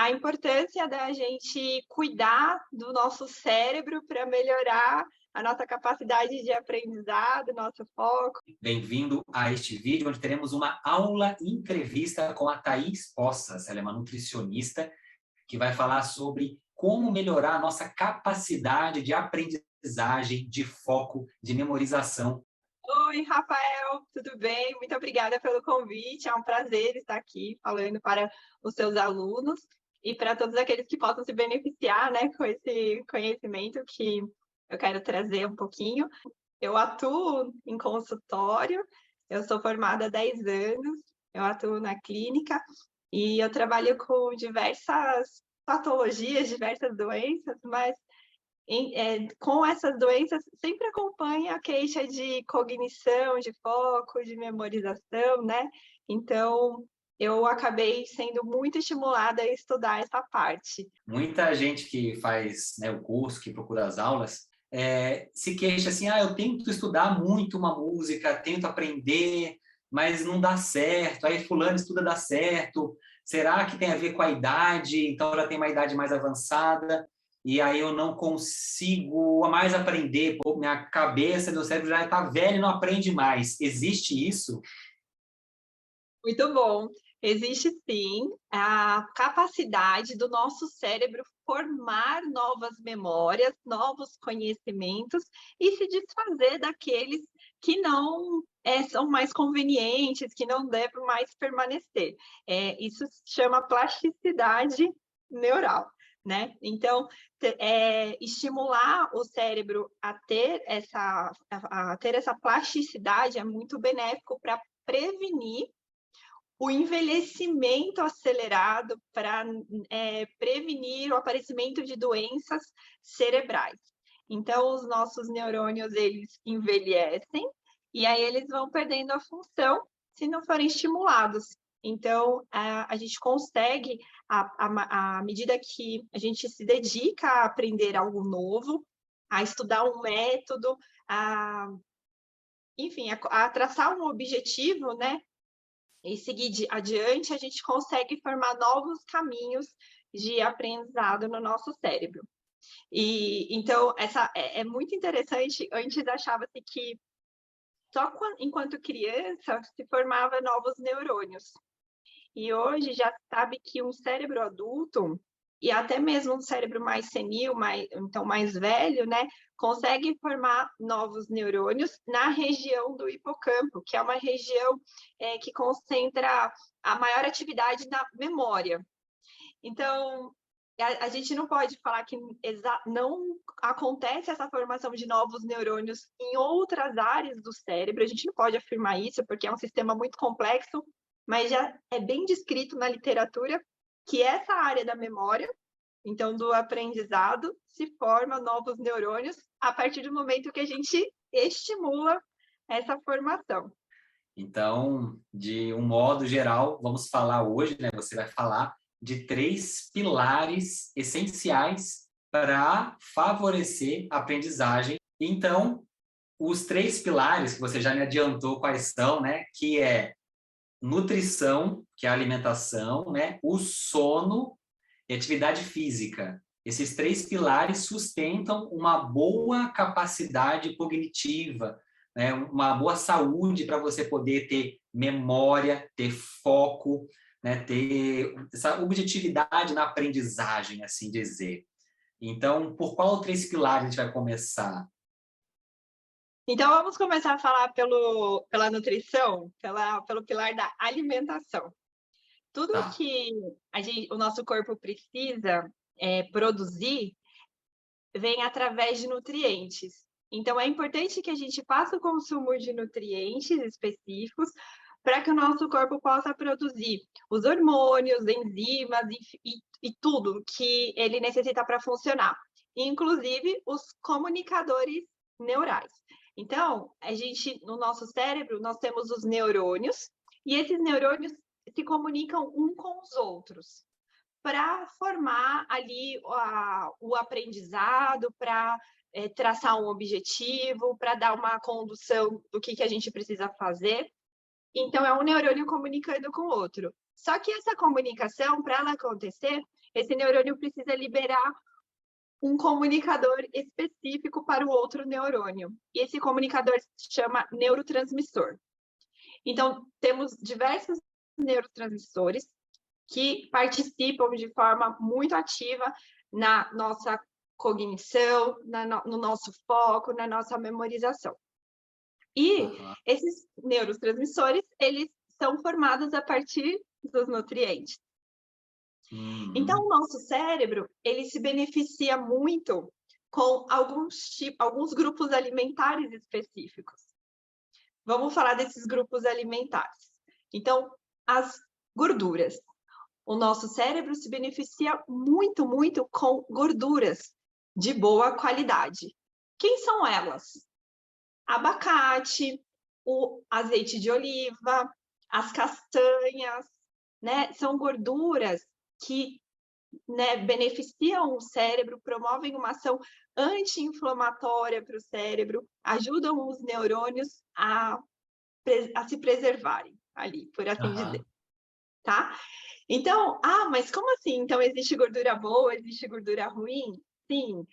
a importância da gente cuidar do nosso cérebro para melhorar a nossa capacidade de aprendizado, nosso foco. Bem-vindo a este vídeo, onde teremos uma aula entrevista com a Thaís Poças. Ela é uma nutricionista que vai falar sobre como melhorar a nossa capacidade de aprendizagem, de foco, de memorização. Oi, Rafael, tudo bem? Muito obrigada pelo convite. É um prazer estar aqui falando para os seus alunos e para todos aqueles que possam se beneficiar, né, com esse conhecimento que eu quero trazer um pouquinho. Eu atuo em consultório, eu sou formada há 10 anos, eu atuo na clínica e eu trabalho com diversas patologias, diversas doenças, mas com essas doenças sempre acompanha a queixa de cognição, de foco, de memorização, né? Então, eu acabei sendo muito estimulada a estudar essa parte. Muita gente que faz, né, o curso, que procura as aulas, se queixa assim, eu tento estudar muito uma música, tento aprender, mas não dá certo, aí fulano estuda, dá certo, será que tem a ver com a idade? Então já tem uma idade mais avançada, e aí eu não consigo mais aprender, pô, minha cabeça, meu cérebro já está velho e não aprende mais. Existe isso? Muito bom. Existe sim a capacidade do nosso cérebro formar novas memórias, novos conhecimentos e se desfazer daqueles que não são mais convenientes, que não devem mais permanecer. Isso se chama plasticidade neural, né? Então, estimular o cérebro a ter essa plasticidade é muito benéfico para prevenir o envelhecimento acelerado, para prevenir o aparecimento de doenças cerebrais. Então, os nossos neurônios, eles envelhecem e aí eles vão perdendo a função se não forem estimulados. Então, a gente consegue, à medida que a gente se dedica a aprender algo novo, a estudar um método, enfim, a traçar um objetivo, né? E seguir adiante, a gente consegue formar novos caminhos de aprendizado no nosso cérebro. E então, essa é muito interessante. Antes achava-se que só enquanto criança se formava novos neurônios. E hoje já sabe que um cérebro adulto e até mesmo um cérebro mais senil, mais velho, né, consegue formar novos neurônios na região do hipocampo, que é uma região que concentra a maior atividade na memória. Então, a gente não pode falar que não acontece essa formação de novos neurônios em outras áreas do cérebro, a gente não pode afirmar isso, porque é um sistema muito complexo, mas já é bem descrito na literatura que essa área da memória, então do aprendizado, se forma novos neurônios a partir do momento que a gente estimula essa formação. Então, de um modo geral, vamos falar hoje, né? Você vai falar de 3 pilares essenciais para favorecer a aprendizagem. Então, os 3 pilares que você já me adiantou quais são, né? Que é nutrição, que é a alimentação, né? O sono e atividade física. Esses 3 pilares sustentam uma boa capacidade cognitiva, né? Uma boa saúde para você poder ter memória, ter foco, né? Ter essa objetividade na aprendizagem, assim dizer. Então, por qual 3 pilares a gente vai começar? Então, vamos começar a falar pela nutrição, pelo pilar da alimentação. Tudo Tá. que o nosso corpo precisa produzir vem através de nutrientes. Então, é importante que a gente faça o consumo de nutrientes específicos para que o nosso corpo possa produzir os hormônios, enzimas e tudo que ele necessita para funcionar, inclusive os comunicadores neurais. Então, no nosso cérebro, nós temos os neurônios, e esses neurônios se comunicam um com os outros para formar ali o aprendizado, para traçar um objetivo, para dar uma condução do que a gente precisa fazer. Então, é um neurônio comunicando com o outro. Só que essa comunicação, para ela acontecer, esse neurônio precisa liberar um comunicador específico para o outro neurônio. E esse comunicador se chama neurotransmissor. Então, temos diversos neurotransmissores que participam de forma muito ativa na nossa cognição, no nosso foco, na nossa memorização. E esses neurotransmissores, eles são formados a partir dos nutrientes. Então, o nosso cérebro, ele se beneficia muito com alguns grupos alimentares específicos. Vamos falar desses grupos alimentares. Então, as gorduras. O nosso cérebro se beneficia muito, muito com gorduras de boa qualidade. Quem são elas? Abacate, o azeite de oliva, as castanhas, né? São gorduras que, né, beneficiam o cérebro, promovem uma ação anti-inflamatória para o cérebro, ajudam os neurônios a se preservarem ali, por assim dizer, tá? Então, mas como assim? Então, existe gordura boa, existe gordura ruim? Sim,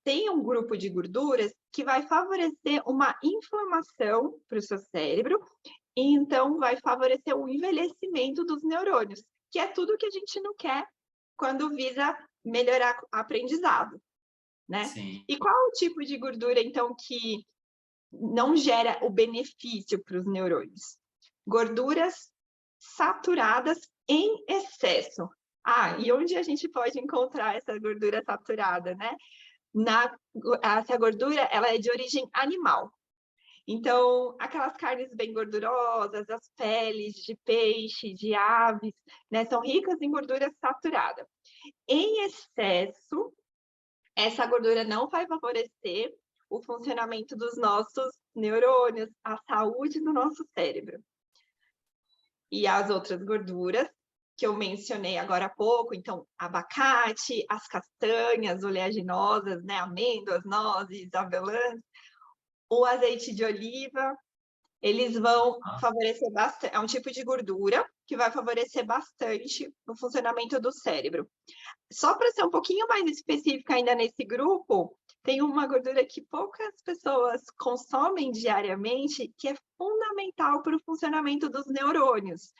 tem um grupo de gorduras que vai favorecer uma inflamação para o seu cérebro, e então vai favorecer o envelhecimento dos neurônios, que é tudo que a gente não quer quando visa melhorar o aprendizado, né? Sim. E qual o tipo de gordura, então, que não gera o benefício para os neurônios? Gorduras saturadas em excesso. E onde a gente pode encontrar essa gordura saturada, né? Essa gordura, ela é de origem animal. Então, aquelas carnes bem gordurosas, as peles de peixe, de aves, né, são ricas em gordura saturada. Em excesso, essa gordura não vai favorecer o funcionamento dos nossos neurônios, a saúde do nosso cérebro. E as outras gorduras que eu mencionei agora há pouco, então, abacate, as castanhas oleaginosas, né, amêndoas, nozes, avelãs, o azeite de oliva, eles vão favorecer bastante, é um tipo de gordura que vai favorecer bastante o funcionamento do cérebro. Só para ser um pouquinho mais específica ainda nesse grupo, tem uma gordura que poucas pessoas consomem diariamente, que é fundamental para o funcionamento dos neurônios.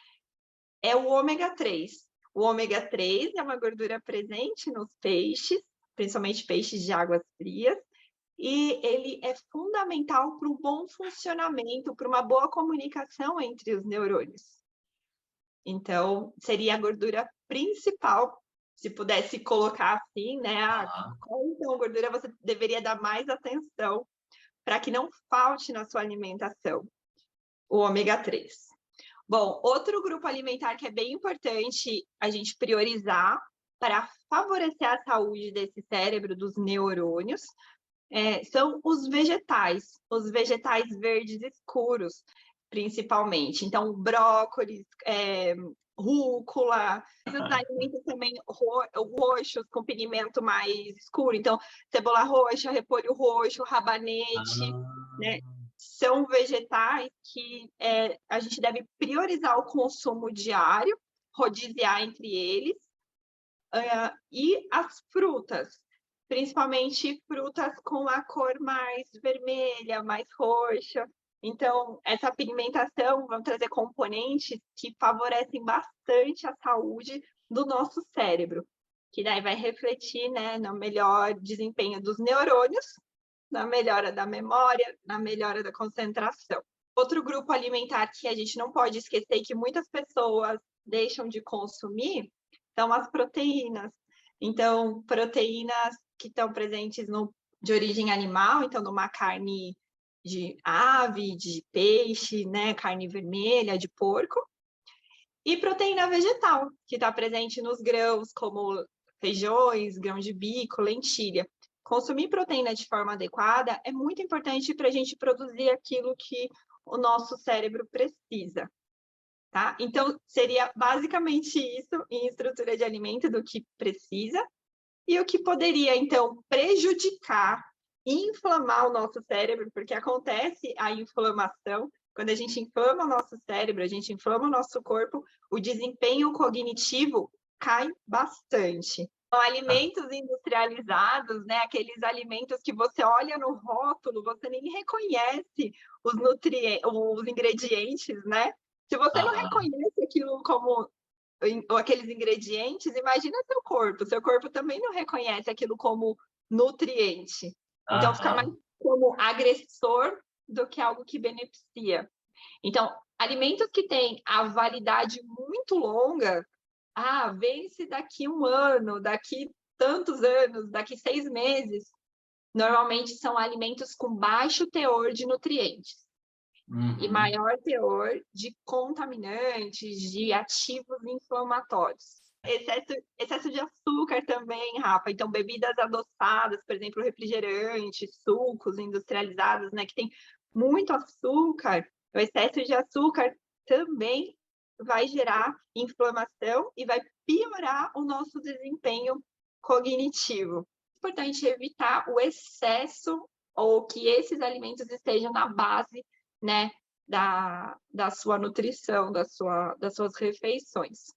É o ômega 3. O ômega 3 é uma gordura presente nos peixes, principalmente peixes de águas frias, e ele é fundamental para o bom funcionamento, para uma boa comunicação entre os neurônios. Então, seria a gordura principal, se pudesse colocar assim, né? Qual então gordura você deveria dar mais atenção para que não falte na sua alimentação? O ômega 3. Bom, outro grupo alimentar que é bem importante a gente priorizar para favorecer a saúde desse cérebro, dos neurônios, são os vegetais verdes escuros, principalmente. Então, brócolis, rúcula, os alimentos também roxos, com pigmento mais escuro. Então, cebola roxa, repolho roxo, rabanete, né? São vegetais que a gente deve priorizar o consumo diário, rodiziar entre eles, e as frutas, principalmente frutas com a cor mais vermelha, mais roxa. Então, essa pigmentação vai trazer componentes que favorecem bastante a saúde do nosso cérebro, que daí vai refletir, né, no melhor desempenho dos neurônios, na melhora da memória, na melhora da concentração. Outro grupo alimentar que a gente não pode esquecer e que muitas pessoas deixam de consumir são as proteínas. Então, proteínas que estão presentes de origem animal, então numa carne de ave, de peixe, né, carne vermelha, de porco, e proteína vegetal, que está presente nos grãos, como feijões, grão de bico, lentilha. Consumir proteína de forma adequada é muito importante para a gente produzir aquilo que o nosso cérebro precisa. Tá? Então, seria basicamente isso em estrutura de alimento do que precisa e o que poderia, então, prejudicar e inflamar o nosso cérebro, porque acontece a inflamação. Quando a gente inflama o nosso cérebro, a gente inflama o nosso corpo, o desempenho cognitivo cai bastante. Então, alimentos industrializados, né, aqueles alimentos que você olha no rótulo, você nem reconhece os ingredientes, né? Se você não Aham, reconhece aquilo como ou aqueles ingredientes, imagina seu corpo. Seu corpo também não reconhece aquilo como nutriente. Então, fica mais aham. como agressor do que algo que beneficia. Então, alimentos que têm a validade muito longa, vence daqui 1 ano, daqui tantos anos, daqui 6 meses, normalmente são alimentos com baixo teor de nutrientes e Uhum. maior teor de contaminantes, de ativos inflamatórios. Excesso de açúcar também, Rafa. Então, bebidas adoçadas, por exemplo, refrigerantes, sucos industrializados, né, que tem muito açúcar, o excesso de açúcar também vai gerar inflamação e vai piorar o nosso desempenho cognitivo. É importante evitar o excesso ou que esses alimentos estejam na base, né, da sua nutrição, das suas refeições.